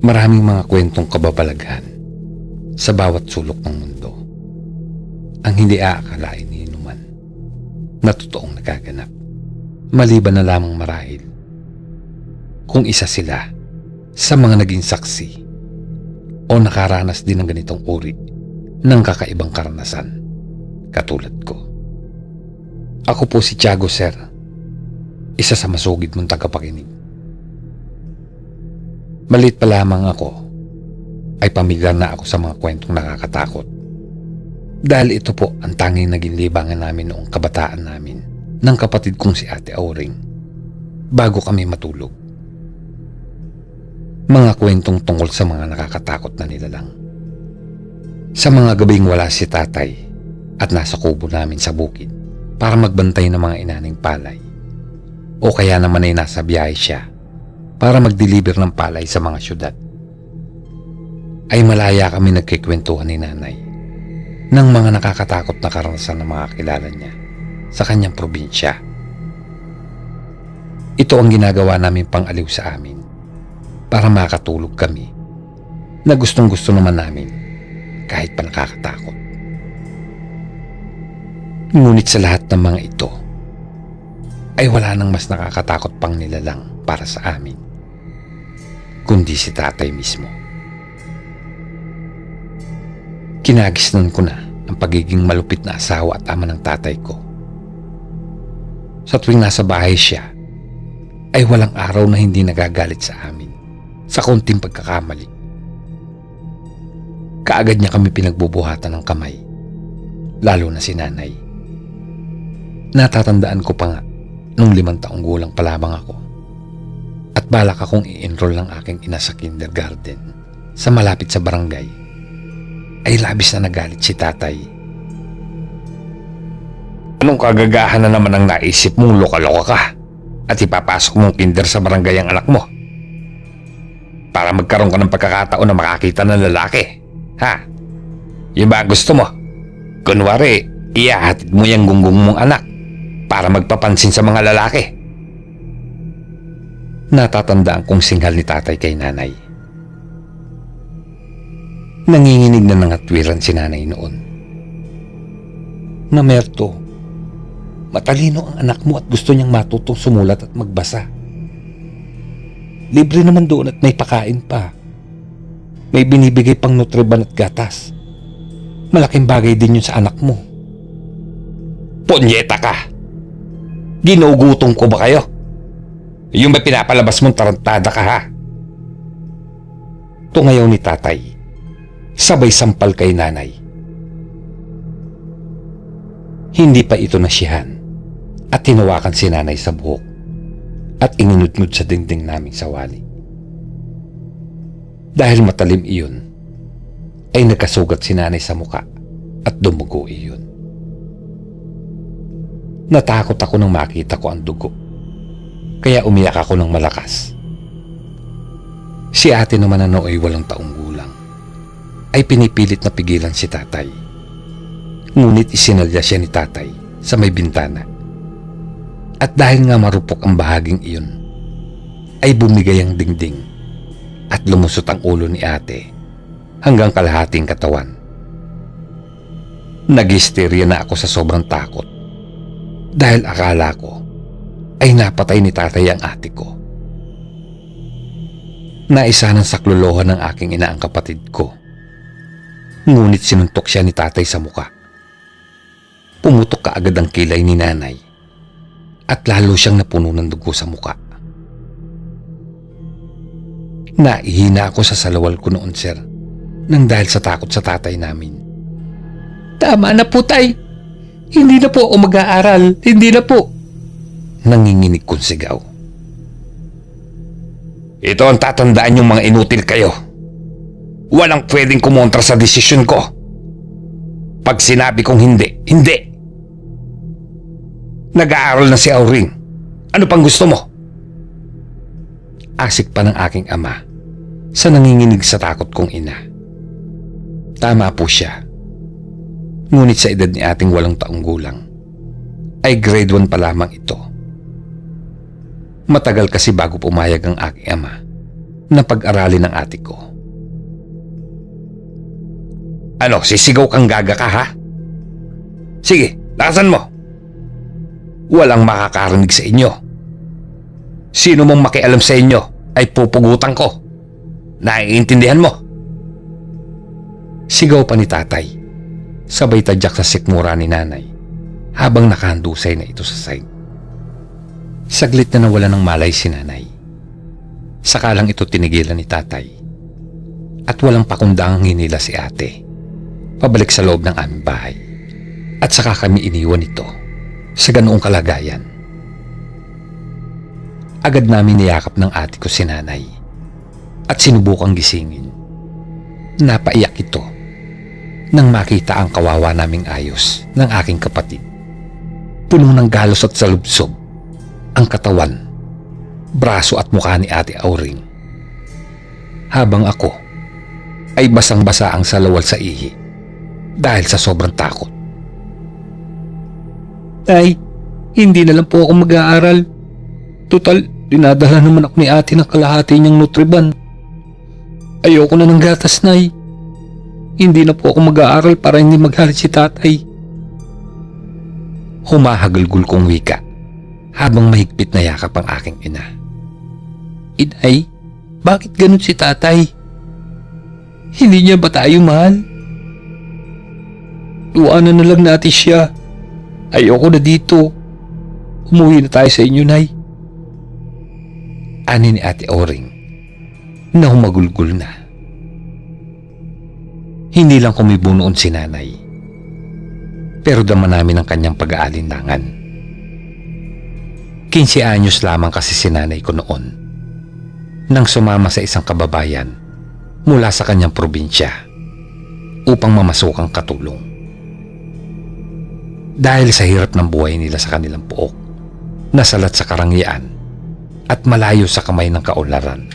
Maraming mga kwentong kababalaghan sa bawat sulok ng mundo ang hindi aakalain ni inuman na totoong nagaganap, maliban na lamang marahil kung isa sila sa mga naging saksi o nakaranas din ng ganitong uri ng kakaibang karanasan katulad ko. Ako po si Tiago, sir, isa sa masugid mong tagapakinig. Maliit pa lamang ako ay pamilyar na ako sa mga kwentong nakakatakot dahil ito po ang tanging naging libangan namin noong kabataan namin ng kapatid kong si Ate Auring bago kami matulog. Mga kwentong tungkol sa mga nakakatakot na nilalang. Sa mga gabing wala si tatay at nasa kubo namin sa bukid para magbantay ng mga inaning palay, o kaya naman ay nasa biyahe siya para mag-deliver ng palay sa mga syudad, ay malaya kami nagkikwentuhan ni nanay ng mga nakakatakot na karanasan ng mga kilala niya sa kanyang probinsya. Ito ang ginagawa namin pang-aliw sa amin para makatulog kami na gustong-gusto naman namin kahit pa nakakatakot. Ngunit sa lahat ng mga ito ay wala nang mas nakakatakot pang nilalang para sa amin kundi si tatay mismo. Kinagisnan ko na ang pagiging malupit na asawa at ama ng tatay ko. Sa tuwing nasa bahay siya ay walang araw na hindi nagagalit sa amin sa konting pagkakamali. Kaagad niya kami pinagbubuhatan ng kamay, lalo na si nanay. Natatandaan ko pa nga nung 5 taong gulang pa lamang ako at balak akong i-enroll ng aking ina sa kindergarten sa malapit sa barangay, ay labis na nagalit si tatay. Anong kagagahan na naman ang naisip mong loka-loka ka at ipapasok mong kinder sa barangay ang anak mo para magkaroon ka ng pagkakataon na makakita ng lalaki? Ha? Yung ba gusto mo? Kunwari, iyahatid mo yung gunggong mong anak para magpapansin sa mga lalaki. Natatandaan kong singhal ni tatay kay nanay. Nanginginig na nangatwiran si nanay noon. Namerto, matalino ang anak mo at gusto niyang matutong sumulat at magbasa. Libre naman doon at may pakain pa. May binibigay pang nutriban at gatas. Malaking bagay din yun sa anak mo. Ponyeta ka! Ginugutom ko ba kayo? Yung ba pinapalabas mong tarantada ka, ha? Tungayaw ni tatay, sabay sampal kay nanay. Hindi pa ito nasiyahan at hinawakan si nanay sa buhok at inunod-nod sa dingding naming sawali. Dahil matalim iyon, ay nagkasugat si nanay sa muka at dumugo iyon. Natakot ako nang makita ko ang dugo, kaya umiyak ako ng malakas. Si ate naman na nooy 8 taong gulang ay pinipilit na pigilan si tatay. Ngunit isinalya siya ni tatay sa may bintana. At dahil nga marupok ang bahaging iyon, ay bumigay ang dingding at lumusot ang ulo ni ate hanggang kalahating katawan. Nag-hysteria na ako sa sobrang takot dahil akala ko ay napatay ni tatay ang ate ko. Naisa ng saklolohan ng aking ina ang kapatid ko. Ngunit sinuntok siya ni tatay sa muka. Pumutok kaagad ang kilay ni nanay at lalo siyang napuno ng dugo sa muka. Naihina ako sa salawal ko noon, sir, nang dahil sa takot sa tatay namin. Tama na po, tay. Hindi na po ako mag-aaral. Hindi na po. Nanginginig kong sigaw. Ito ang tatandaan yung mga inutil kayo. Walang pwedeng kumontra sa desisyon ko. Pag sinabi kong hindi, hindi. Nag-aaral na si Auring. Ano pang gusto mo? Asik pa ng aking ama sa nanginginig sa takot kong ina. Tama po siya. Ngunit sa edad ni ating 8 taong gulang, ay grade 1 pa lamang ito. Matagal kasi bago pumayag ang aking ama na pag-aralin ng ate ko. Ano, sisigaw kang gaga ka ha? Sige, lakasan mo. Walang makakarinig sa inyo. Sino mong makialam sa inyo ay pupugutan ko. Naiintindihan mo? Sigaw pa ni tatay, sabay tadyak sa sikmura ni nanay habang nakahandusay na ito sa side. Saglit na nawala ng malay si nanay. Saka lang ito tinigilan ni tatay at walang pakundangang hinila si ate pabalik sa loob ng aming bahay, at saka kami iniwan ito sa ganoong kalagayan. Agad namin niyakap ng ate ko si nanay at sinubukang gisingin. Napaiyak ito nang makita ang kawawa naming ayos ng aking kapatid. Puno ng galos at salubsob ang katawan, braso at mukha ni Ate Auring, habang ako ay basang-basa ang salawal sa ihi dahil sa sobrang takot. Tay, hindi na lang po ako mag-aaral. Total, dinadala naman ako ni ate ng kalahati niyang Nutriban. Ayoko na ng gatas, Nay. Hindi na po ako mag-aaral para hindi magalit si tatay. Humahagulgul kong wika habang mahigpit na yakap ang aking ina. Inay, bakit ganun si tatay? Hindi niya ba tayo mahal? Iwanan na lang natin siya. Ayoko na dito. Umuwi na tayo sa inyo, Nay. Ani ni Ate Auring na humagulgul na. Hindi lang kumibunoon si nanay, pero dama namin ang kanyang pag-aalinlangan. 15 anyos lamang kasi si nanay ko noon nang sumama sa isang kababayan mula sa kanyang probinsya upang mamasukang katulong. Dahil sa hirap ng buhay nila sa kanilang pook, nasalat sa karangyaan at malayo sa kamay ng kaunlaran.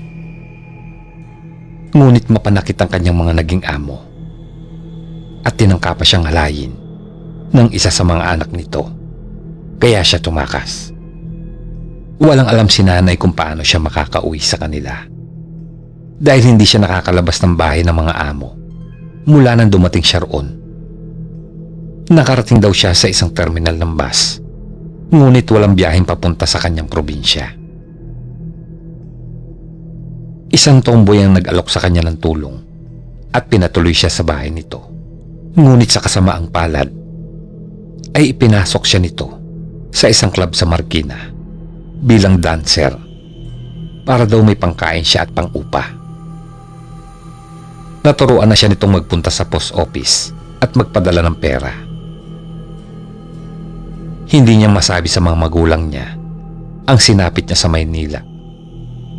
Ngunit mapanakit ang kanyang mga naging amo at tinangka pa siyang halayin ng isa sa mga anak nito, kaya siya tumakas. Walang alam si nanay kung paano siya makakauwi sa kanila dahil hindi siya nakakalabas ng bahay ng mga amo mula nang dumating siya roon. Nakarating daw siya sa isang terminal ng bus, ngunit walang biyaheng papunta sa kanyang probinsya. Isang tomboy ang nag-alok sa kanya ng tulong at pinatuloy siya sa bahay nito. Ngunit sa kasamaang palad ay ipinasok siya nito sa isang club sa Marikina bilang dancer para daw may pangkain siya at pang-upa. Naturuan na siya nitong magpunta sa post office at magpadala ng pera. Hindi niya masabi sa mga magulang niya ang sinapit niya sa Maynila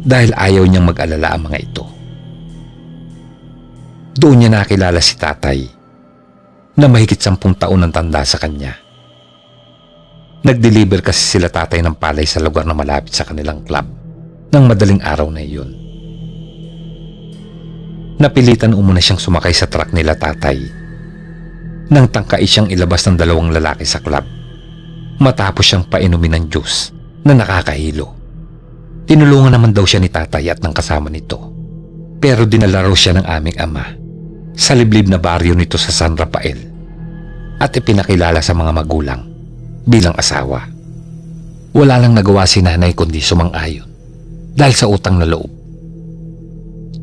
dahil ayaw niyang mag-alala ang mga ito. Doon niya nakilala si tatay na mahigit 10 taon ang tanda sa kanya. Nag-deliver kasi sila tatay ng palay sa lugar na malapit sa kanilang club ng madaling araw na iyon. Napilitan umuna siyang sumakay sa truck nila tatay nang tangkai siyang ilabas ng 2 lalaki sa club matapos siyang painumin ng juice na nakakahilo. Tinulungan naman daw siya ni tatay at ng kasama nito, pero dinala raw siya ng aming ama sa liblib na baryo nito sa San Rafael at ipinakilala sa mga magulang bilang asawa. Wala lang nagawa si nanay kundi sumang-ayon dahil sa utang na loob.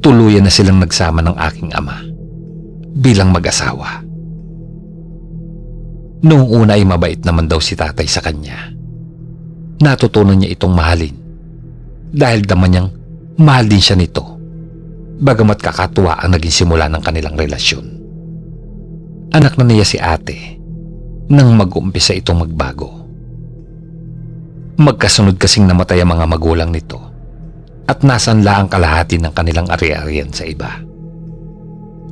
Tuluyan na silang nagsama ng aking ama bilang mag-asawa. Noong una ay mabait naman daw si tatay sa kanya. Natutunan niya itong mahalin dahil dama niyang mahal din siya nito, bagamat kakatuwa ang naging simula ng kanilang relasyon. Anak na niya si ate nang mag-umpisa itong magbago. Magkasunod kasing namatay ang mga magulang nito at nasanla ang kalahati ng kanilang ari-arian sa iba.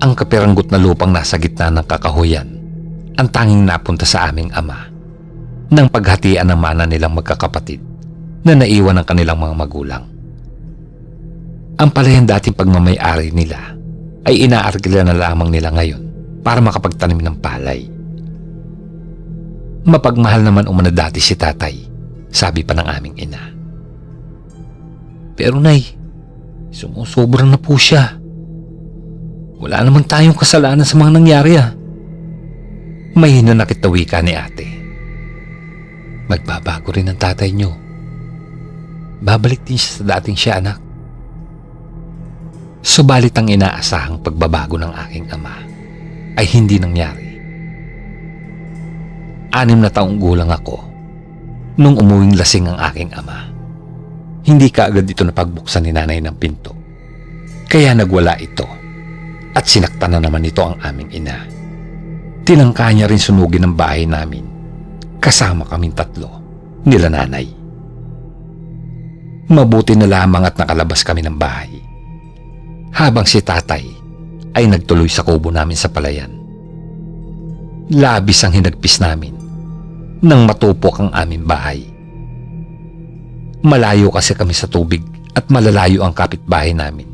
Ang kapiranggot na lupang nasa gitna ng kakahuyan ang tanging napunta sa aming ama nang paghatian ng mana nilang magkakapatid na naiwan ng kanilang mga magulang. Ang palayang dating pagmamay-ari nila ay inaarkila na lamang nila ngayon para makapagtanim ng palay. Mapagmahal naman umano dati si tatay, sabi pa ng aming ina. Pero nay, Sumusobra na po siya. Wala naman tayong kasalanan sa mga nangyari May hinanakit na wika ni ate. Magbabago rin ang tatay niyo. Babalik din siya sa dating siya, anak. Subalit ang inaasahang pagbabago ng aking ama ay hindi nangyari. 6 na taong gulang ako nung umuwing lasing ang aking ama. Hindi kaagad ito napagbuksan ni nanay ng pinto. Kaya nagwala ito at sinaktan na naman ito ang aming ina. Tinangka niya rin sunugin ang bahay namin kasama kaming 3 nila nanay. Mabuti na lamang at nakalabas kami ng bahay habang si tatay ay nagtuloy sa kubo namin sa palayan. Labis ang hinagpis namin nang matupok ang aming bahay. Malayo kasi kami sa tubig at malalayo ang kapitbahay namin.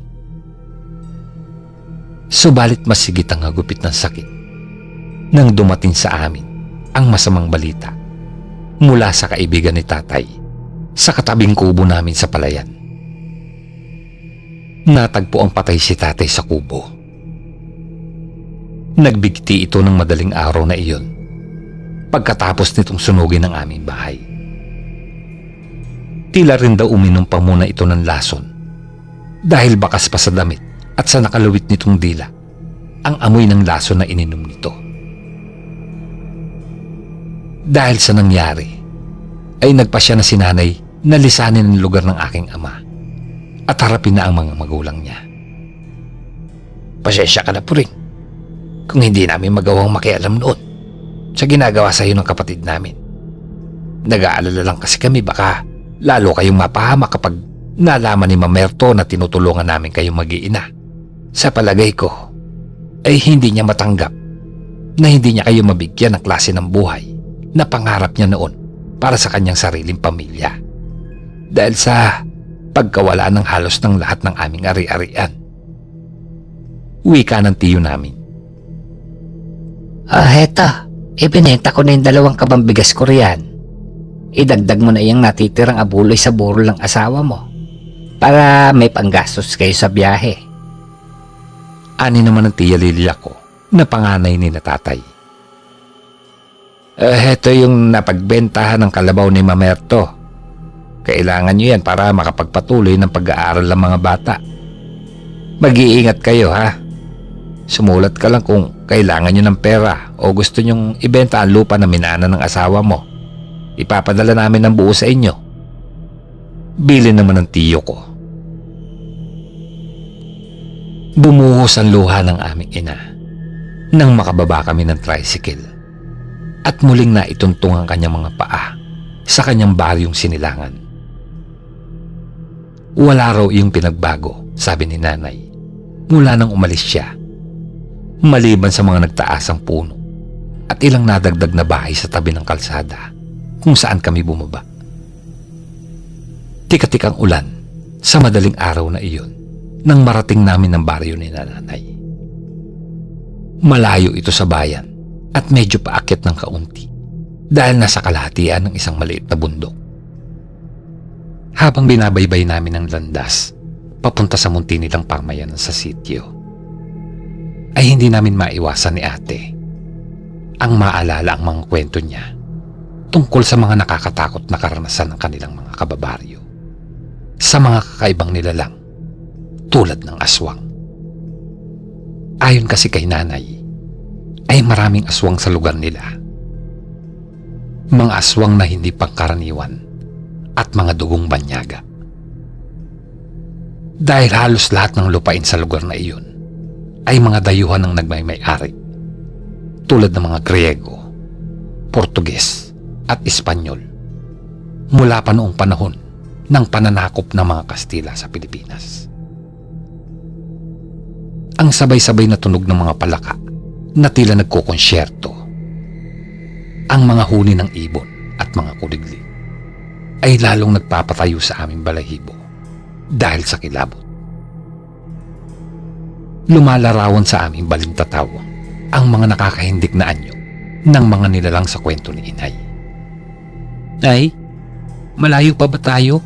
Subalit masigit ang hagupit ng sakit nang dumating sa amin ang masamang balita mula sa kaibigan ni tatay sa katabing kubo namin sa palayan. Natagpo ang patay si tatay sa kubo. Nagbigti ito ng madaling araw na iyon pagkatapos nitong sunugin ang aming bahay. Tila rin daw uminom pa muna ito ng lason dahil bakas pa sa damit at sa nakalawit nitong dila ang amoy ng lason na ininom nito. Dahil sa nangyari ay nagpasya na si nanay na lisanin ang lugar ng aking ama at harapin na ang mga magulang niya. Pasensya ka na po rin kung hindi namin magawang makialam noon sa ginagawa sa iyo ng kapatid namin. Nag-aalala lang kasi kami baka lalo kayong mapahamak kapag nalaman ni Mamerto na tinutulungan namin kayong mag-iina. Sa palagay ko ay hindi niya matanggap na hindi niya kayo mabigyan ng klase ng buhay na pangarap niya noon para sa kanyang sariling pamilya. Dahil sa pagkawala ng halos ng lahat ng aming ari-arian. Wika ng tiyo namin. Heta, ibinenta ko na yung 2 kabang bigas ko riyan. Idagdag mo na yung natitirang abuloy sa burol ng asawa mo para may panggastos kayo sa biyahe. Ani naman ng tiya Lilia ko na panganay ni na tatay. Heto yung napagbentahan ng kalabaw ni Mamerto. Kailangan nyo yan para makapagpatuloy ng pag-aaral ng mga bata. Mag-iingat kayo ha. Sumulat ka lang kung kailangan nyo ng pera o gusto nyong ibenta ang lupa na minana ng asawa mo. Ipapadala namin ng buo sa inyo. Bilin naman ng tiyo ko. Bumuhos ang luha ng aming ina nang makababa kami ng tricycle at muling naituntong ang kanyang mga paa sa kanyang baryong sinilangan. Wala raw iyong pinagbago, sabi ni nanay, mula nang umalis siya. Maliban sa mga nagtaasang puno at ilang nadagdag na bahay sa tabi ng kalsada kung saan kami bumaba. Tikatikang ulan sa madaling araw na iyon nang marating namin ang baryo ni nanay. Malayo ito sa bayan at medyo paakyat ng kaunti dahil nasa kalahatian ng isang maliit na bundok. Habang binabaybay namin ang landas papunta sa munti nilang pamayanan sa sitio, ay hindi namin maiwasan ni ate ang maalala ang mga kwento niya tungkol sa mga nakakatakot na karanasan ng kanilang mga kababaryo sa mga kakaibang nilalang tulad ng aswang. Ayon kasi kay nanay, ay maraming aswang sa lugar nila. Mga aswang na hindi pangkaraniwan at mga dugong banyaga. Dahil halos lahat ng lupain sa lugar na iyon ay mga dayuhan ng nagmay-may-ari tulad ng mga Griego, Portuges at Espanyol mula pa noong panahon ng pananakop ng mga Kastila sa Pilipinas. Ang sabay-sabay na tunog ng mga palaka na tila nagkukonsyerto, ang mga huni ng ibon at mga kuliglig ay lalong nagpapatayo sa aming balahibo dahil sa kilabot. Lumalarawan sa aming balintataw ang mga nakakahindik na anyo ng mga nilalang sa kwento ni inay. Ay, malayo pa ba tayo?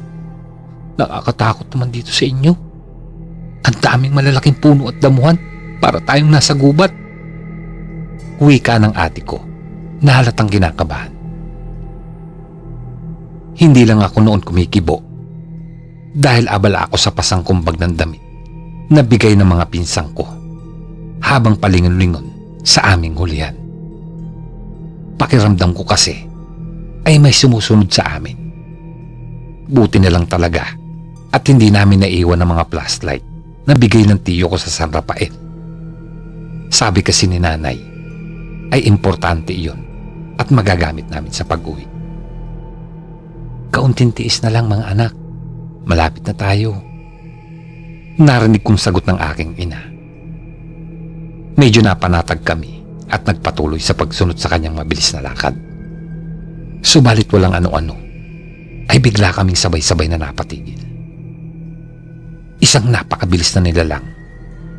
Nakakatakot naman dito sa inyo. Ang daming malalaking puno at damuhan para tayong nasa gubat. Wika ng ate ko na halatang kinakabahan. Hindi lang ako noon kumikibo dahil abala ako sa pasangkumbag ng damit na bigay ng mga pinsang ko habang palingon-lingon sa aming hulihan. Pakiramdam ko kasi ay may sumusunod sa amin. Buti na lang talaga at hindi namin naiwan ng mga flashlight na bigay ng tiyo ko sa San Rafael. Sabi kasi ni nanay ay importante iyon at magagamit namin sa pag-uwi. Kaunting tiis na lang mga anak, malapit na tayo. Narinig kong sagot ng aking ina. Medyo napanatag kami at nagpatuloy sa pagsunod sa kanyang mabilis na lakad. Subalit walang ano-ano, ay bigla kaming sabay-sabay na napatigil. Isang napakabilis na nilalang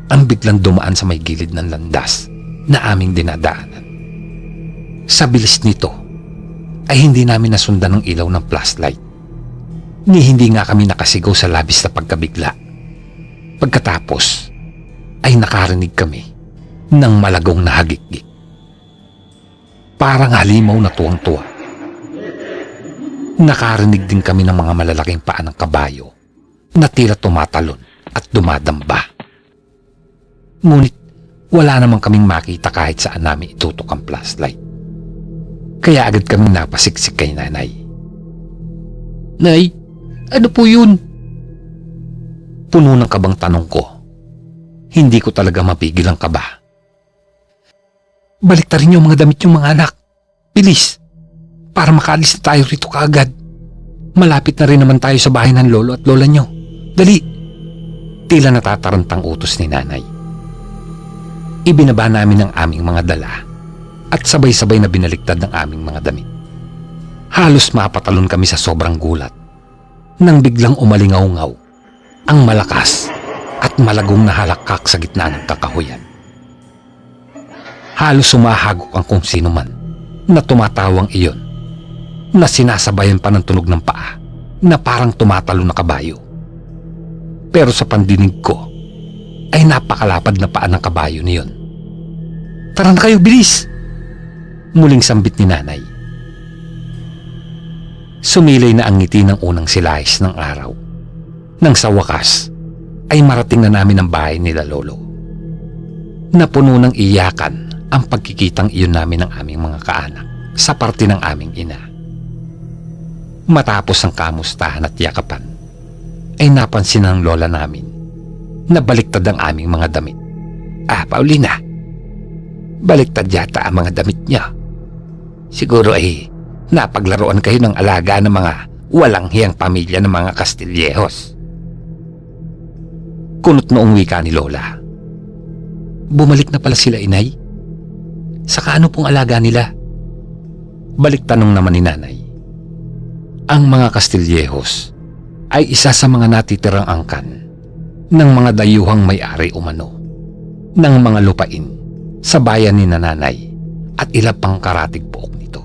ang biglang dumaan sa may gilid ng landas na aming dinadaanan. Sa bilis nito ay hindi namin nasundan ng ilaw ng flashlight, ni hindi nga kami nakasigaw sa labis na pagkabigla. Pagkatapos ay nakarinig kami ng malagong na hagik-gik. Parang halimaw na tuwang-tuwa. Nakarinig din kami ng mga malalaking paa ng kabayo na tila tumatalon at dumadamba. Ngunit wala namang kaming makita kahit saan namin itutok ang flashlight. Kaya agad kaming napasiksik kay nanay. Nay, ano po yun? Puno ng kabang tanong ko. Hindi ko talaga mapigil ang kaba. Baliktarin niyo mga damit yung mga anak. Bilis, para makaalis na tayo rito kaagad. Malapit na rin naman tayo sa bahay ng lolo at lola niyo. Dali! Tila natatarantang utos ni nanay. Ibinaba namin ang aming mga dala at sabay-sabay na binaliktad ng aming mga damit. Halos mapatalon kami sa sobrang gulat nang biglang umalingaw-ngaw ang malakas at malagong na halakak sa gitna ng kakahuyan. Halos sumahagok ang kung sino man na tumatawang iyon na sinasabayan pa ng tunog ng paa na parang tumatalo na kabayo. Pero sa pandinig ko ay napakalapad na paa ng kabayo niyon. Tara na kayo, bilis! Muling sambit ni nanay. Sumilay na ang ngiti ng unang silahis ng araw. Nang sa wakas ay marating na namin ang bahay nila lolo. Napuno ng iyakan ang pagkikitang iyon namin ng aming mga kaanak sa parte ng aming ina. Matapos ang kamustahan at yakapan, ay napansin ng lola namin na baliktad ang aming mga damit. Paulina, baliktad yata ang mga damit niya. Siguro ay napaglaruan kayo ng alaga ng mga walang hiyang pamilya ng mga Castillejos. Kunot noong wika ni lola. Bumalik na pala sila, inay? Saka ano pong alaga nila? Balik tanong naman ni nanay. Ang mga Castillejos ay isa sa mga natitirang angkan ng mga dayuhang may-ari umano ng mga lupain sa bayan ni nanay at ilang pang karatig pook nito.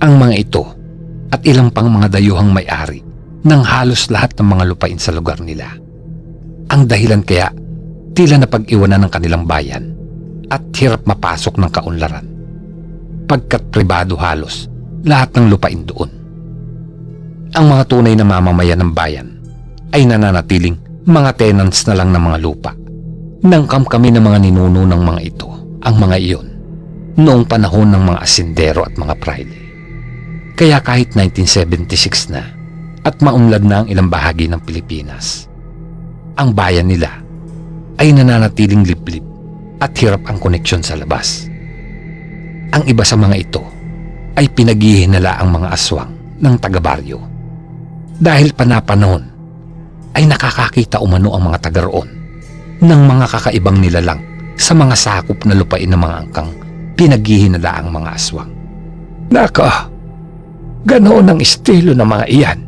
Ang mga ito at ilang pang mga dayuhang may-ari ng halos lahat ng mga lupain sa lugar nila. Ang dahilan kaya tila napag-iwanan ng kanilang bayan at hirap mapasok ng kaunlaran pagkat pribado halos lahat ng lupain doon. Ang mga tunay na mamamayan ng bayan ay nananatiling mga tenants na lang ng mga lupa. Nangkam kami ng mga ninuno ng mga ito, ang mga iyon, noong panahon ng mga asindero at mga praile. Kaya kahit 1976 na at maunlad na ang ilang bahagi ng Pilipinas, ang bayan nila ay nananatiling liblib at hirap ang koneksyon sa labas. Ang iba sa mga ito ay pinaghihinala ang mga aswang ng taga-baryo. Dahil panapanahon ay nakakakita umano ang mga taga roon ng mga kakaibang nilalang sa mga sakop na lupain ng mga angkang pinaghihinala ang mga aswang. Naka, ganoon ang estilo ng mga iyan.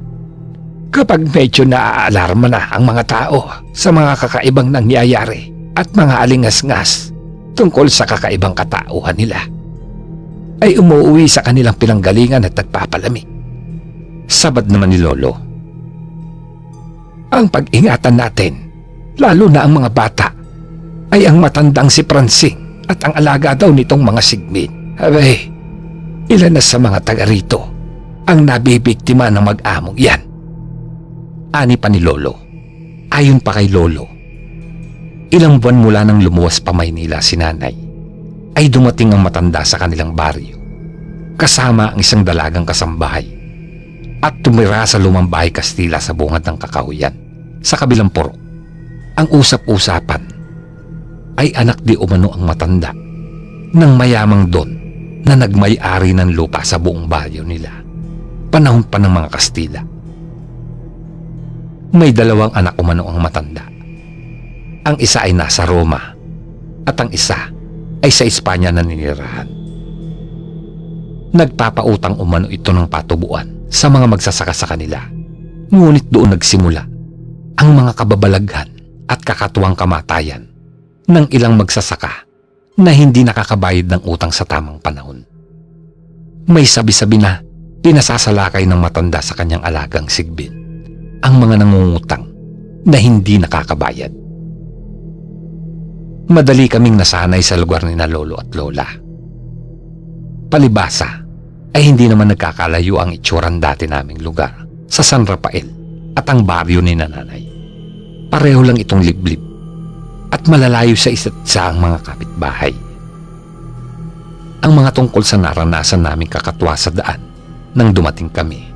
Kapag medyo naaalarma na ang mga tao sa mga kakaibang nangyayari at mga alingas-ngas tungkol sa kakaibang katauhan nila, ay umuwi sa kanilang pinanggalingan at nagpapalamig. Sabad naman ni lolo. Ang pag-ingatan natin lalo na ang mga bata, ay ang matandang si Francine at ang alaga daw nitong mga sigmin. Abay, ilan na sa mga taga rito ang nabibiktima ng mag-among yan. Ani pa ni Lolo. Ayon pa kay Lolo, ilang buwan mula nang lumuwas pa Maynila si Nanay, ay dumating ang matanda sa kanilang baryo, kasama ang isang dalagang kasambahay, at tumira sa lumang bahay Kastila sa bungad ng Kakahuyan, sa kabilang purok. Ang usap-usapan ay anak di umano ang matanda ng mayamang don na nagmay-ari ng lupa sa buong baryo nila, panahon pa ng mga Kastila. May 2 anak umano ang matanda. Ang isa ay nasa Roma at ang isa ay sa Espanya naninirahan. Nagpapautang umano ito ng patubuan sa mga magsasaka sa kanila. Ngunit doon nagsimula ang mga kababalaghan at kakatuwang kamatayan ng ilang magsasaka na hindi nakakabayad ng utang sa tamang panahon. May sabi-sabi na pinasasalakay ng matanda sa kanyang alagang sigbin ang mga nangungutang na hindi nakakabayad. Madali kaming nasanay sa lugar ni na Lolo at Lola. Palibasa ay hindi naman nagkakalayo ang itsuran dati naming lugar sa San Rafael at ang baryo ni Nanay. Pareho lang itong liblib at malalayo sa isa't isa ang mga kapitbahay. Ang mga tungkol sa naranasan naming kakatwa sa daan nang dumating kami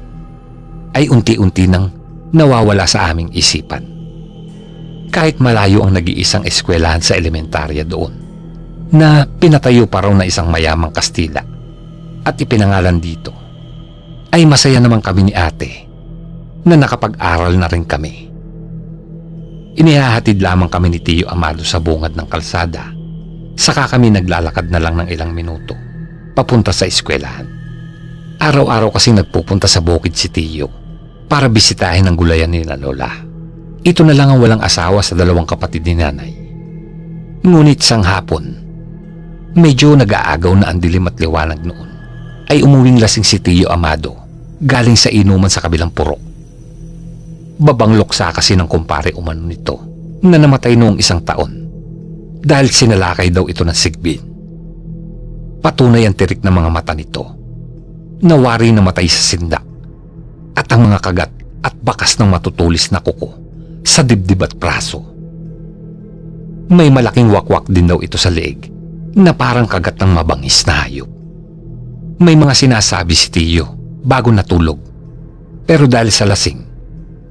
ay unti-unti nang nawawala sa aming isipan. Kahit malayo ang nag-iisang eskwelahan sa elementarya doon, na pinatayo pa raw na isang mayamang Kastila at ipinangalan dito, ay masaya naman kami ni ate na nakapag-aral na rin kami. Inihahatid lamang kami ni Tiyo Amado sa bungad ng kalsada, saka kami naglalakad na lang ng ilang minuto papunta sa eskwelahan. Araw-araw kasi nagpupunta sa bukid si Tiyo para bisitahin ang gulayan ni na Lola. Ito na lang ang walang asawa sa 2 kapatid ni Nanay. Ngunit sang hapon, medyo nag-aagaw na ang dilim at liwanag noon, ay umuwing lasing si Tiyo Amado galing sa inuman sa kabilang purok. Babangloksa kasi ng kumpare umano nito na namatay noong 1 taon dahil sinalakay daw ito ng sigbin. Patunay ang tirik ng mga mata nito, nawari na matay sa sindak, at ang mga kagat at bakas ng matutulis na kuko sa dibdib at braso. May malaking wakwak din daw ito sa leeg na parang kagat ng mabangis na hayop. May mga sinasabi si Tiyo bago natulog, pero dahil sa lasing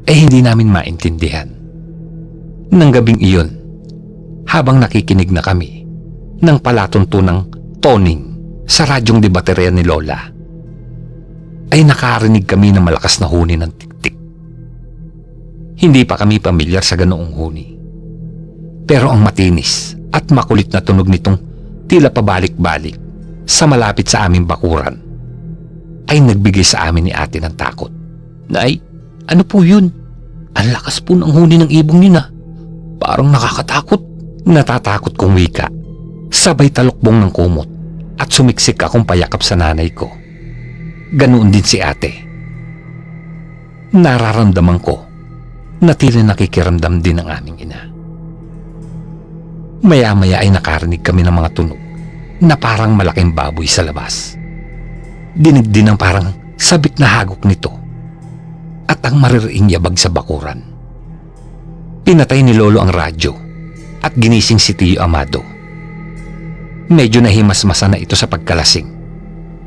ay hindi namin maintindihan. Nang gabing iyon, habang nakikinig na kami ng palatuntunang toning sa radyong debaterya ni Lola, ay nakarinig kami ng malakas na huni ng tiktik. Hindi pa kami pamilyar sa ganoong huni, pero ang matinis at makulit na tunog nitong tila pabalik-balik sa malapit sa aming bakuran ay nagbigay sa amin ni ate ng takot. Nay, ano po yun? Ang lakas po ng huni ng ibong yun ah. Parang nakakatakot. Natatakot kong wika, sabay talukbong ng kumot at sumiksik akong payakap sa nanay ko. Ganoon din si ate. Nararamdaman ko na tila nakikiramdam din ang aming ina. Maya-maya ay nakarinig kami ng mga tunog na parang malaking baboy sa labas. Dinig din ang parang sabik na hagok nito at ang maririing yabag sa bakuran. Pinatay ni Lolo ang radyo at ginising si Tiyo Amado. Medyo nahimasmasa na ito sa pagkalasing.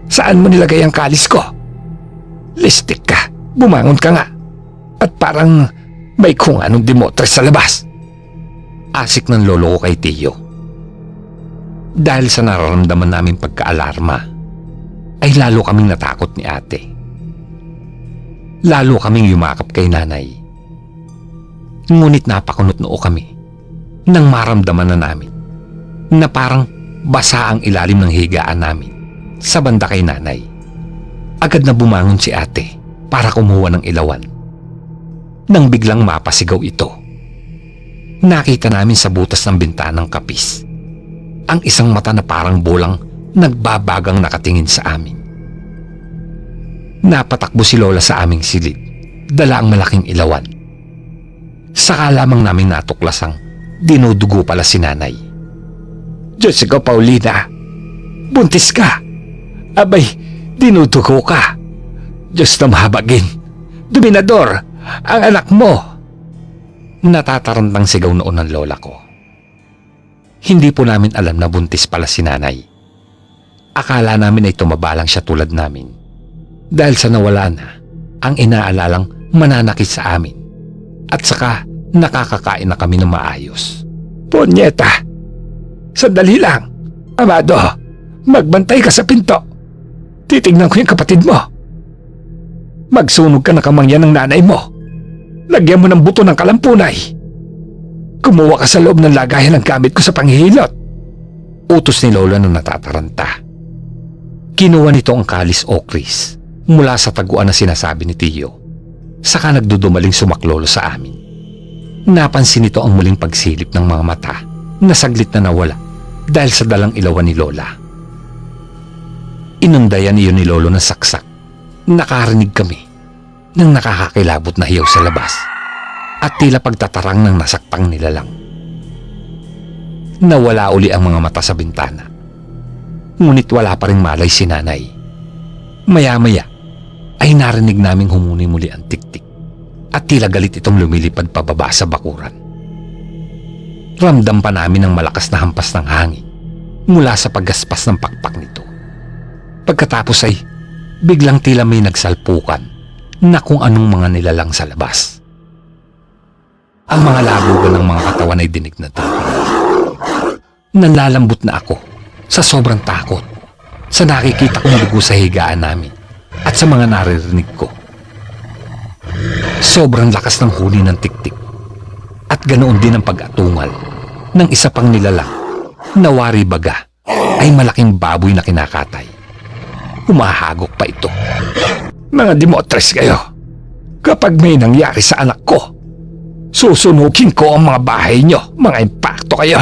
Saan mo nilagay ang kalis ko? Listik ka, bumangon ka nga. At parang may kung anong demotres sa labas. Asik ng lolo ko kay Tiyo. Dahil sa nararamdaman namin pagka-alarma, ay lalo kaming natakot ni ate. Lalo kaming yumakap kay nanay. Ngunit napakunot noo kami nang maramdaman na namin na parang basa ang ilalim ng higaan namin sa banda kay nanay. Agad na bumangon si ate para kumuha ng ilawan. Nang biglang mapasigaw ito, nakita namin sa butas ng bintanang kapis ang isang mata na parang bolang nagbabagang nakatingin sa amin. Napatakbo si Lola sa aming silid, dala ang malaking ilawan. Saka lamang namin natuklasang dinudugo pala si nanay. Jessica Paulina, buntis ka. Abay, dinudugo ka. Diyos na mahabagin. Dominador, ang anak mo. Natatarantang sigaw noon ng lola ko. Hindi po namin alam na buntis pala si nanay. Akala namin ay tumabalang siya tulad namin. Dahil sa nawala na ang inaalalang mananakit sa amin. At saka nakakakain na kami ng maayos. Ponyeta! Sandali lang! Amado, magbantay ka sa pinto. Titignan ko yung kapatid mo. Magsunog ka na kamangyan ng nanay mo. Lagyan mo ng buto ng kalampunay. Kumuha ka sa loob ng lagayan ng gamit ko sa panghihilot. Utos ni Lola na natataranta. Kinuha nito ang kalis o kris mula sa taguan na sinasabi ni Tiyo. Saka nagdudumaling sumaklolo sa amin. Napansin nito ang muling pagsilip ng mga mata na saglit na nawala dahil sa dalang ilawan ni Lola. Inundayan iyon ni Lolo ng saksak. Nakarinig kami ng nakakakilabot na hiyaw sa labas at tila pagtatarang ng nasakpang nilalang. Nawala uli ang mga mata sa bintana. Ngunit wala pa ring malay si nanay. Maya-maya ay narinig naming humuni muli ang tiktik at tila galit itong lumilipad pababa sa bakuran. Ramdam pa namin ang malakas na hampas ng hangin mula sa paggaspas ng pakpak nito. Pagkatapos ay biglang tila may nagsalpukan na kung anong mga nilalang sa labas. Ang mga labugan ng mga katawan ay dinig na tubig. Nanlalambot na ako sa sobrang takot sa nakikita kong dugo sa higaan namin at sa mga naririnig ko. Sobrang lakas ng huni ng tiktik at ganoon din ang pag-atungal ng isa pang nilalang na wari baga ay malaking baboy na kinakatay. Humahagok pa ito. Mga demotres kayo, kapag may nangyari sa anak ko, susunugin ko ang mga bahay nyo, mga impakto kayo.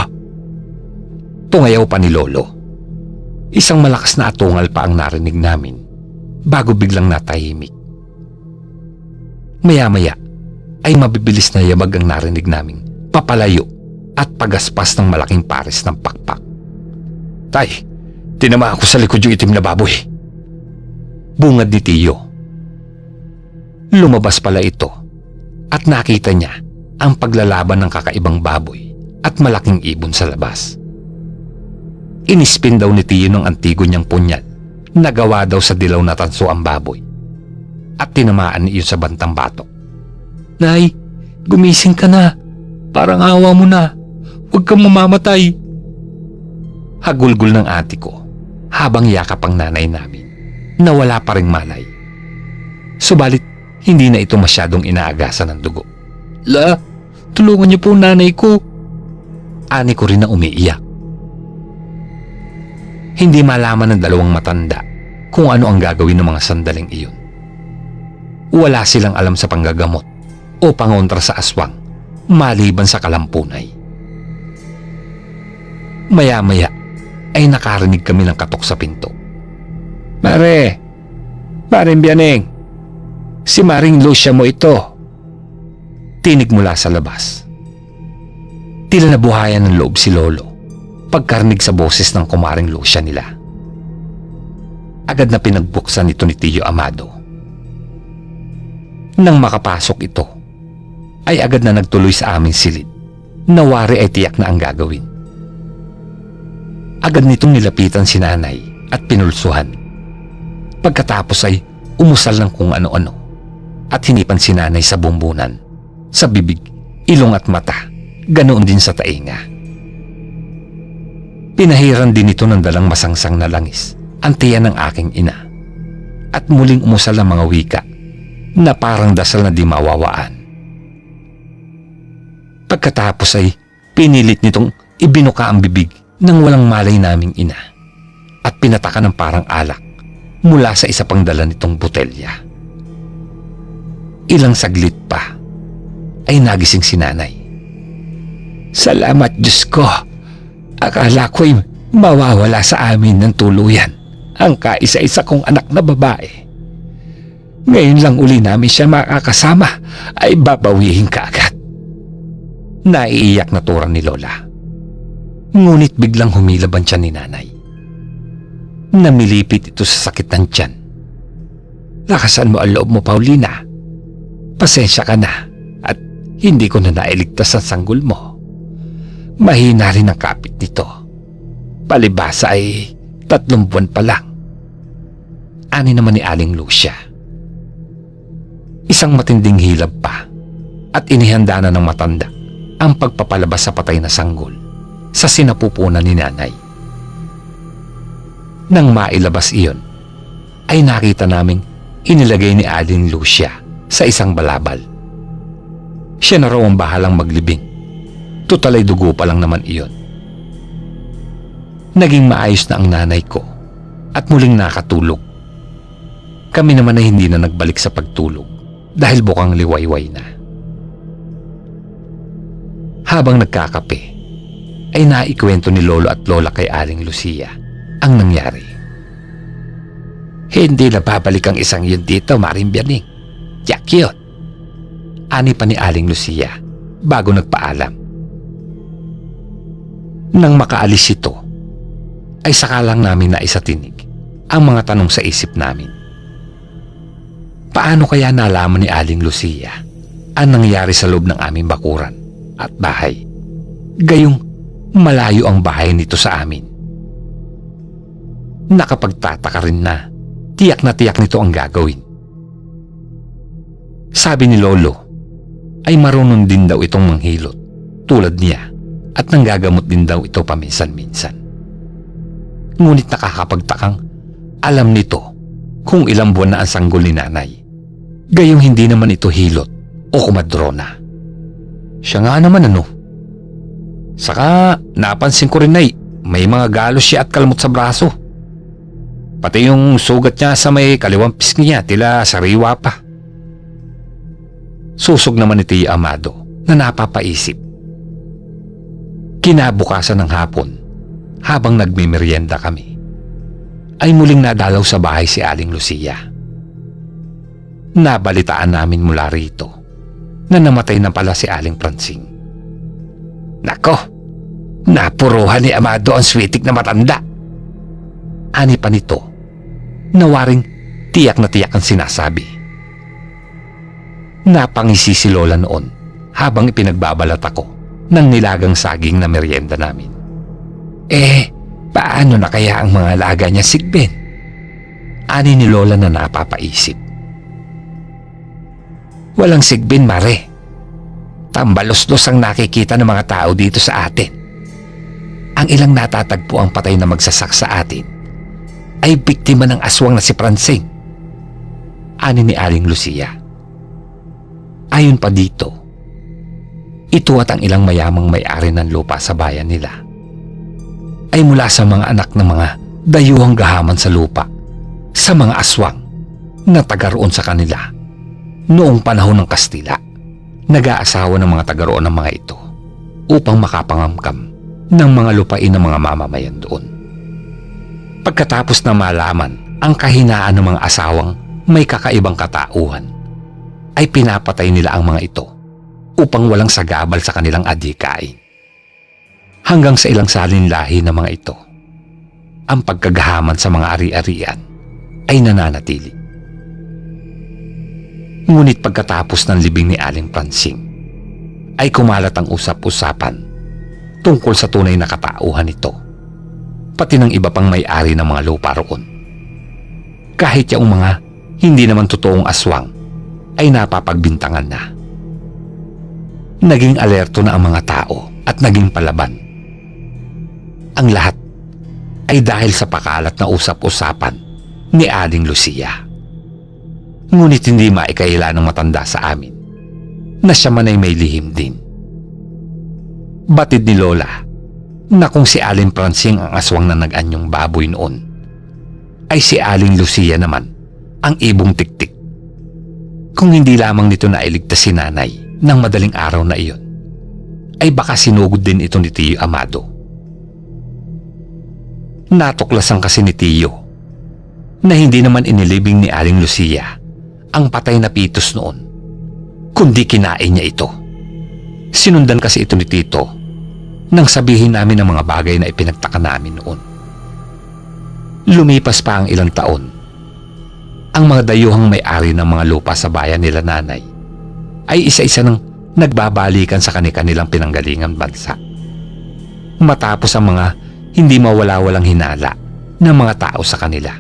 Tungayaw pa ni Lolo. Isang malakas na atungal pa ang narinig namin bago biglang natahimik. Maya-maya ay mabibilis na yabag ang narinig naming papalayo at pagaspas ng malaking pares ng pakpak. Tay, tinama ako sa likod yung itim na baboy. Bungad ni Tiyo. Lumabas pala ito at nakita niya ang paglalaban ng kakaibang baboy at malaking ibon sa labas. Inispin daw ni Tiyo ng antigo niyang punyal na gawa daw sa dilaw na tanso ang baboy at tinamaan iyon sa bantang batok. Nay, gumising ka na. Parang awa mo na. Huwag kang mamamatay. Hagulgol ng ate ko habang yakap ang nanay namin na wala pa ring malay. Subalit, hindi na ito masyadong inaagasan ng dugo. La, tulungan niyo po nanay ko. Ani ko rin na umiiyak. Hindi malaman ng dalawang matanda kung ano ang gagawin ng mga sandaling iyon. Wala silang alam sa panggagamot o pangontra sa aswang maliban sa kalampunay. Maya-maya ay nakarinig kami ng katok sa pinto. Maring Bianeng, si Maring Lucia mo ito. Tinig mula sa labas. Tila nabuhayan ng loob si Lolo pagkarinig sa boses ng kumaring Lucia nila. Agad na pinagbuksan ito ni Tiyo Amado. Nang makapasok ito, ay agad na nagtuloy sa aming silid. Nawari ay tiyak na ang gagawin. Agad nitong nilapitan si nanay at pinulsuhan. Pagkatapos ay umusal ng kung ano-ano at hinipan si nanay sa bumbunan, sa bibig, ilong at mata, ganoon din sa tainga. Pinahiran din ito ng dalang masangsang na langis ang tiyan ng aking ina at muling umusal ng mga wika na parang dasal na di mawawaan. Pagkatapos ay pinilit nitong ibinuka ang bibig ng walang malay naming ina at pinataka ng parang alak mula sa isa pang dala nitong botelya. Ilang saglit pa ay nagising si nanay. Salamat Diyos ko. Akala ko'y mawawala sa amin ng tuluyan ang kaisa-isa kong anak na babae. Ngayon lang uli namin siya makakasama ay babawihin ka agad. Naiiyak na turan ni Lola. Ngunit biglang humilab ang tiyan ni Nanay. Namilipit ito sa sakit ng tiyan. Lakasan mo ang loob mo, Paulina. Pasensya ka na at hindi ko na nailigtas ang sanggol mo. Mahina rin ang kapit nito. Palibasa ay 3 buwan pa lang. Ani naman ni Aling Lucia. Isang matinding hilab pa at inihanda na ng matanda ang pagpapalabas sa patay na sanggol sa sinapupunan ni Nanay. Nang mailabas iyon, ay nakita naming inilagay ni Aling Lucia sa isang balabal. Siya na raw ang bahalang maglibing. Tutal ay dugo pa lang naman iyon. Naging maayos na ang nanay ko at muling nakatulog. Kami naman ay hindi na nagbalik sa pagtulog dahil bukang liwayway na. Habang nagkakape, ay naikwento ni Lolo at Lola kay Aling Lucia ang nangyari. Hindi na babalik ang isang yun dito, Maring Bianing. Yak yun. Ani pa ni Aling Lucia bago nagpaalam. Nang makaalis ito, ay saka lang namin naisatinig ang mga tanong sa isip namin. Paano kaya nalaman ni Aling Lucia ang nangyari sa loob ng aming bakuran at bahay? Gayong malayo ang bahay nito sa amin. Nakapagtataka rin na tiyak nito ang gagawin. Sabi ni Lolo ay marunong din daw itong manghilot tulad niya at nanggagamot din daw ito paminsan-minsan. Ngunit nakakapagtakang alam nito kung ilang buwan na ang sanggol ni Nanay. Gayong hindi naman ito hilot o kumadrona. Siya nga naman ano. Saka napansin ko rin na may mga galos siya at kalmot sa braso. Pati yung sugat niya sa may kaliwang pisngi niya tila sariwa pa. Susog naman ni Tiyo Amado na napapaisip. Kinabukasan ng hapon, habang nagmimerienda kami, ay muling nadalaw sa bahay si Aling Lucia. Nabalitaan namin mula rito na namatay na pala si Aling Pransing. Nako, napuruhan ni Amado ang switik na matanda. Ani pa nito, nawaring tiyak na tiyak ang sinasabi. Napangisi si Lola noon habang ipinagbabalat ako ng nilagang saging na merienda namin. Paano na kaya ang mga alaga niya, Sigben? Ani ni Lola na napapaisip. Walang Sigben, Mare. Tambalos-los ang nakikita ng mga tao dito sa atin. Ang ilang natatagpo ang patay na magsasak sa atin ay biktima ng aswang na si Pransing. Ani ni Aling Lucia. Ayon pa dito, ito at ang ilang mayamang may-ari ng lupa sa bayan nila ay mula sa mga anak ng mga dayuhang gahaman sa lupa sa mga aswang na taga roon sa kanila noong panahon ng Kastila. Nag-aasawa ng mga taga roon ng mga ito upang makapangamkam ng mga lupain ng mga mamamayan doon. Pagkatapos na malaman ang kahinaan ng mga asawang may kakaibang katauhan, ay pinapatay nila ang mga ito upang walang sagabal sa kanilang adhikain. Hanggang sa ilang salinlahi ng mga ito, ang pagkagahaman sa mga ari-arian ay nananatili. Ngunit pagkatapos ng libing ni Aling Pransing, ay kumalat ang usap-usapan tungkol sa tunay na katauhan nito, pati ng iba pang may-ari ng mga lupa roon. Kahit yung mga hindi naman totoong aswang ay napapagbintangan na. Naging alerto na ang mga tao at naging palaban. Ang lahat ay dahil sa pakalat na usap-usapan ni Aling Lucia. Ngunit hindi maikaila ng matanda sa amin na siya man ay may lihim din. Batid ni Lola na kung si Aling Pransing ang aswang na nag-anyong baboy noon, ay si Aling Lucia naman ang ibong tiktik. Kung hindi lamang nito nailigtas si Nanay ng madaling araw na iyon, ay baka sinugod din ito ni Tiyo Amado. Natuklasan kasi ni Tiyo na hindi naman inilibing ni Aling Lucia ang patay na pitos noon, kundi kinain niya ito. Sinundan kasi ito ni Tito nang sabihin namin ang mga bagay na ipinagtaka namin noon. Lumipas pa ang ilang taon. Ang mga dayuhang may-ari ng mga lupa sa bayan nila nanay ay isa-isa nang nagbabalikan sa kanilang pinanggalingan bansa. Matapos ang mga hindi mawala-walang hinala ng mga tao sa kanila.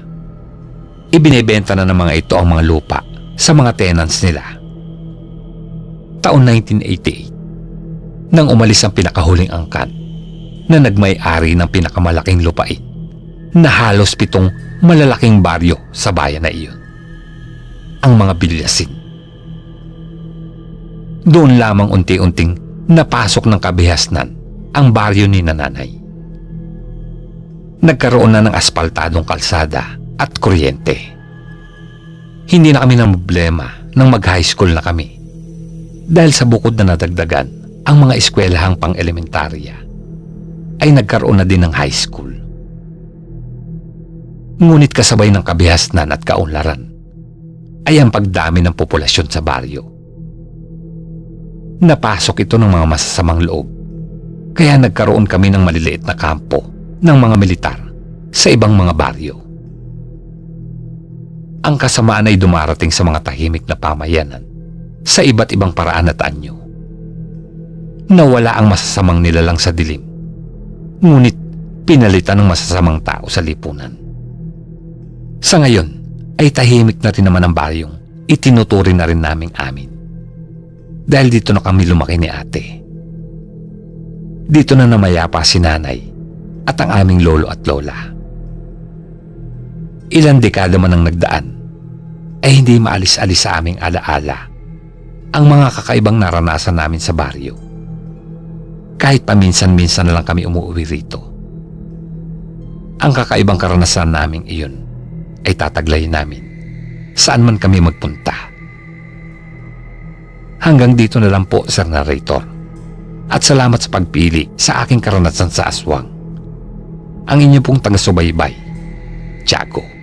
Ibinebenta na ng mga ito ang mga lupa sa mga tenants nila. Taon 1988, nang umalis ang pinakahuling angkan na nagmay-ari ng pinakamalaking lupain na halos 7 malalaking baryo sa bayan na iyon. Ang mga Bilyasin. Doon lamang unti-unting napasok ng kabihasnan ang baryo ni nanay. Nagkaroon na ng aspaltadong kalsada at kuryente. Hindi na kami ng problema nang mag-high school na kami dahil sa bukod na nadagdagan ang mga eskwelahang pang-elementarya ay nagkaroon na din ng high school. Ngunit kasabay ng kabihasnan at kaunlaran ay ang pagdami ng populasyon sa baryo. Napasok ito ng mga masasamang loob, kaya nagkaroon kami ng maliliit na kampo ng mga militar sa ibang mga baryo. Ang kasamaan ay dumarating sa mga tahimik na pamayanan sa iba't ibang paraan at anyo. Nawala ang masasamang nilalang sa dilim, ngunit pinalitan ng masasamang tao sa lipunan. Sa ngayon ay tahimik na rin naman ang baryong itinuturing na rin naming amin. Dahil dito na kami lumaki ni ate. Dito na namayapa si nanay at ang aming lolo at lola. Ilang dekada man ang nagdaan, ay hindi maalis-alis sa aming alaala ang mga kakaibang naranasan namin sa baryo. Kahit paminsan-minsan na lang kami umuwi rito. Ang kakaibang karanasan naming iyon ay tataglayin namin saan man kami magpunta. Hanggang dito na lang po, Sir Narrator. At salamat sa pagpili sa aking karanasan sa aswang. Ang inyo pong taga-subaybay, Tiago.